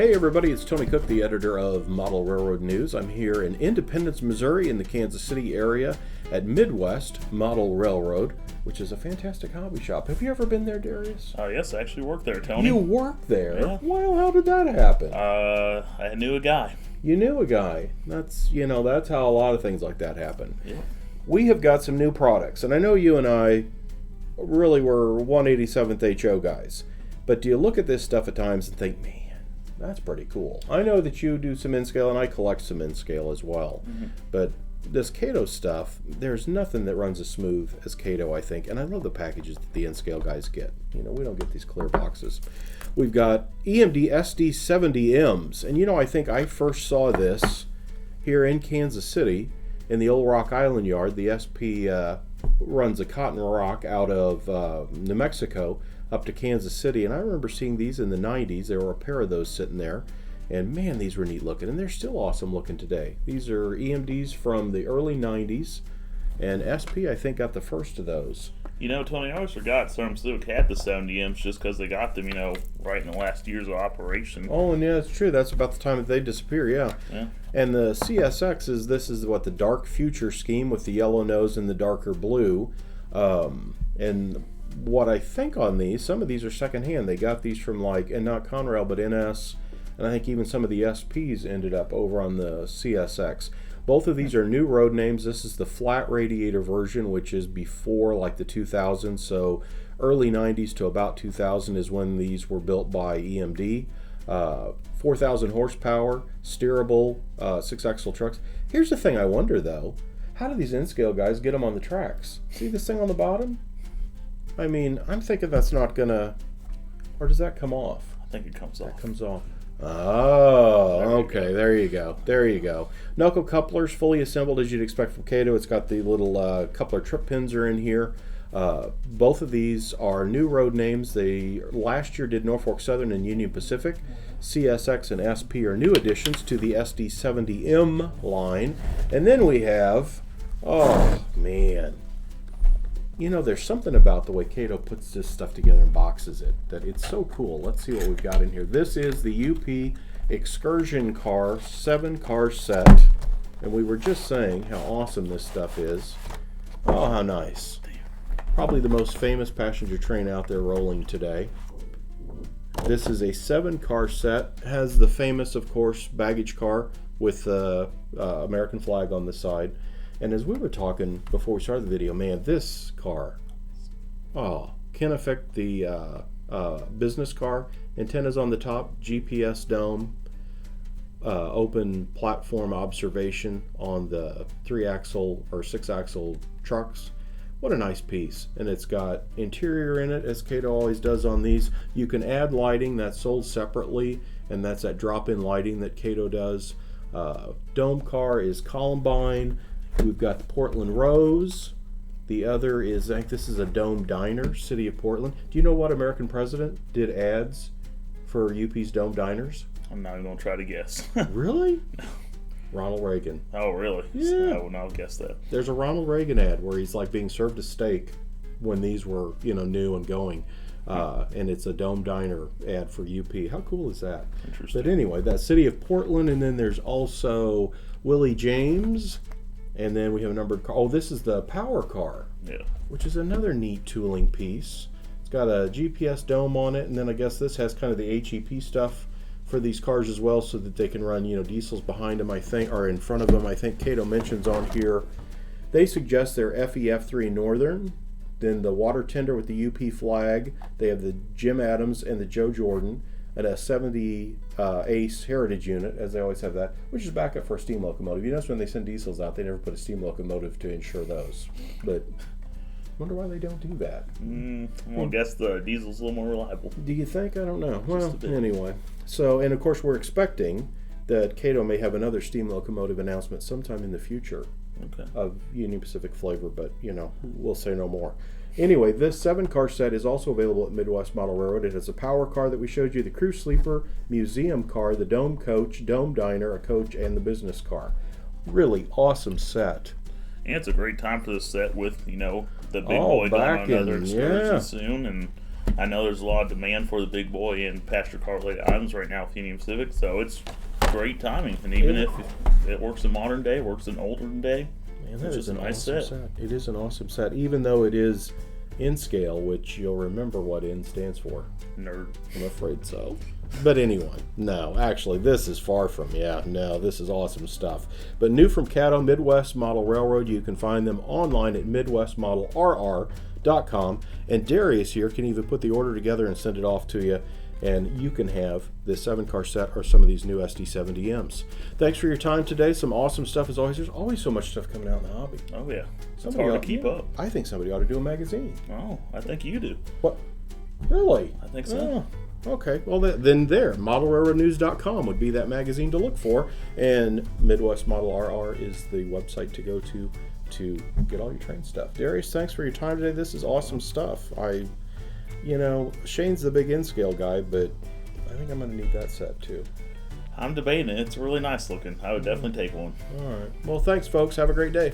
Hey everybody, it's Tony Cook, the editor of Model Railroad News. I'm here in Independence, Missouri in the Kansas City area at Midwest Model Railroad, which is a fantastic hobby shop. Have you ever been there, Darius? Yes, I actually worked there, Tony. You worked there? Yeah. Well, how did that happen? I knew a guy. You knew a guy. That's how a lot of things like that happen. Yeah. We have got some new products, and I know you and I really were 187th HO guys, but do you look at this stuff at times and think, man, that's pretty cool. I know that you do some N-scale, and I collect some N-scale as well. Mm-hmm. But this Kato stuff, there's nothing that runs as smooth as Kato, I think. And I love the packages that the N-scale guys get. You know, we don't get these clear boxes. We've got EMD SD70Ms. And, I think I first saw this here in Kansas City in the old Rock Island yard. The SP runs a cotton rock out of New Mexico up to Kansas City, and I remember seeing these in the 90s. There were a pair of those sitting there, and man, these were neat looking, and they're still awesome looking today. These are EMDs from the early 90s, and SP, I think, got the first of those. Tony, I always forgot Storm Civic had the 70Ms just because they got them, right in the last years of operation. Oh, and yeah, it's true. That's about the time that they disappear, yeah. And the CSX this is what the dark future scheme with the yellow nose and the darker blue, and what I think on these, some of these are secondhand. They got these from and not Conrail, but NS, and I think even some of the SPs ended up over on the CSX. Both of these are new road names. This is the flat radiator version, which is before the 2000s, so early 90s to about 2000 is when these were built by EMD. 4,000 horsepower, steerable, 6-axle trucks. Here's the thing I wonder, though. How do these N-scale guys get them on the tracks? See this thing on the bottom? I mean, I'm thinking that's not gonna, or does that come off? I think it comes off. That comes off. Oh, okay. There you go. There you go. Knuckle couplers, fully assembled as you'd expect from Kato. It's got the little coupler trip pins are in here. Both of these are new road names. They last year did Norfolk Southern and Union Pacific. CSX and SP are new additions to the SD70M line. And then we have, oh man, there's something about the way Kato puts this stuff together and boxes it that it's so cool. Let's see what we've got in here. This is the UP Excursion car, 7-car set. And we were just saying how awesome this stuff is. Oh, how nice. Probably the most famous passenger train out there rolling today. This is a 7-car set. Has the famous, of course, baggage car with the American flag on the side. And as we were talking before we started the video, man, this car, can affect the business car. Antennas on the top, GPS dome, open platform observation on the 3-axle or 6-axle trucks. What a nice piece. And it's got interior in it, as Kato always does on these. You can add lighting, that's sold separately, and that's that drop-in lighting that Kato does. Dome car is Columbine. We've got the Portland Rose. The other is, I think this is a Dome Diner, City of Portland. Do you know what American president did ads for UP's Dome Diners? I'm not even going to try to guess. Really? Ronald Reagan. Oh, really? Yeah. I would not have guessed that. There's a Ronald Reagan ad where he's being served a steak when these were, new and going. And it's a Dome Diner ad for UP. How cool is that? Interesting. But anyway, that's City of Portland, and then there's also Willie James. And then we have a numbered car. Oh, this is the power car, which is another neat tooling piece. It's got a GPS dome on it, and then I guess this has kind of the HEP stuff for these cars as well, so that they can run, diesels behind them, I think, or in front of them. I think Kato mentions on here, they suggest they're FEF3 Northern, then the water tender with the UP flag. They have the Jim Adams and the Joe Jordan, and a 70 Ace Heritage unit, as they always have that, which is backup for a steam locomotive. You notice when they send diesels out, they never put a steam locomotive to insure those. But I wonder why they don't do that. Well, I guess the diesel's a little more reliable. Do you think? I don't know. Well, anyway. So, and of course, we're expecting that Kato may have another steam locomotive announcement sometime in the future of Union Pacific flavor, but, we'll say no more. Anyway, this 7-car set is also available at Midwest Model Railroad. It has a power car that we showed you, the crew sleeper, museum car, the dome coach, dome diner, a coach, and the business car. Really awesome set. And it's a great time for this set with, the big boy going on another excursion soon. And I know there's a lot of demand for the big boy in pasture car related items right now with Union Civic, so it's great timing. And even if it works in modern day, works in older day, Man, that it's is just an a nice awesome set. It is an awesome set, even though it is in scale, which you'll remember what N stands for. Nerd. I'm afraid so. But anyway, no, actually, this is far from, this is awesome stuff. But new from Kato, Midwest Model Railroad, you can find them online at midwestmodelrr.com. And Darius here can even put the order together and send it off to you. And you can have this 7-car set or some of these new SD70Ms. Thanks for your time today. Some awesome stuff as always. There's always so much stuff coming out in the hobby. Oh, yeah. It's hard to keep up. I think somebody ought to do a magazine. Oh, I think you do. What? Really? I think so. Oh, okay. Well, then ModelRailroadNews.com would be that magazine to look for. And Midwest Model RR is the website to go to get all your train stuff. Darius, thanks for your time today. This is awesome stuff. Shane's the big N-scale guy, but I think I'm going to need that set too. I'm debating it. It's really nice looking. I would definitely take one. All right. Well, thanks, folks. Have a great day.